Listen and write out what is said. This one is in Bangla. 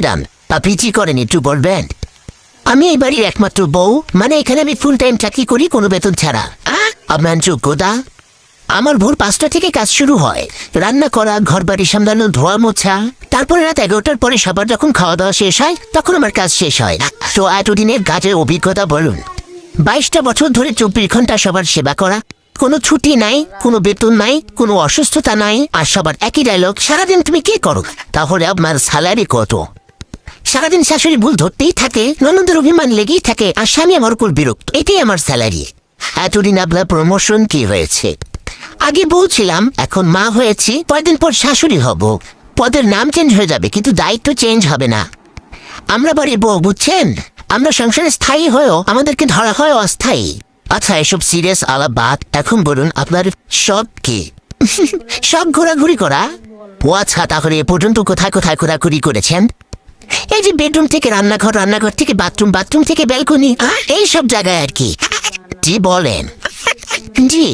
ম্যাডাম, আপনি কি করেন একটু বলবেন? আমি এই বাড়ির একমাত্র বউ, মানে এখানে আমি ফুল টাইম চাকরি করি কোনো বেতন ছাড়া। আপনার যোগ্যতা? আমার ভোর 5টা থেকে কাজ শুরু হয়, রান্না করা, ঘর বাড়ি সামলানো, ধোয়া মোছা। তারপরে রাত 11টার পরে সবার যখন খাওয়া দাওয়া শেষ হয় তখন আমার কাজ শেষ হয়। তো এতদিনের কাজের অভিজ্ঞতা বলুন। 22টা বছর ধরে 24 ঘন্টা সবার সেবা করা, কোনো ছুটি নাই, কোনো বেতন নাই, কোনো অসুস্থতা নাই, আর সবার একই ডায়লগ, সারাদিন তুমি কি করো? তাহলে আপনার স্যালারি কত? সারাদিন শাশুড়ি ভুল ধরতেই থাকে, ননদের অভিমান লেগেই থাকে, আর স্বামী আমার উপর বিরক্ত। এটাই আমার স্যালারি। এতদিন আপনার প্রমোশন কি হয়েছে? আগে বউ ছিলাম, এখন মা হয়েছি, কয়েকদিন পর শাশুড়ি হব। পদের নাম চেঞ্জ হয়ে যাবে কিন্তু দায়িত্ব চেঞ্জ হবে না। আমরা বাড়ির বউ, বুঝছেন? আমরা সংসারে স্থায়ী হয়েও আমাদেরকে ধরা হয় অস্থায়ী। আচ্ছা, এসব সিরিয়াস আলাপ বাদ, এখন বলুন আপনার শখ কি? শখ ঘোরাঘুরি করা? ও আচ্ছা, তাহলে এ পর্যন্ত কোথায় কোথায় ঘোরাঘুরি করেছেন? এই যে বেডরুম থেকে রান্নাঘর, রান্নাঘর থেকে বাথরুম, বাথরুম থেকে ব্যালকনি, এই সব জায়গায় আর কি। জি বলেন। জি।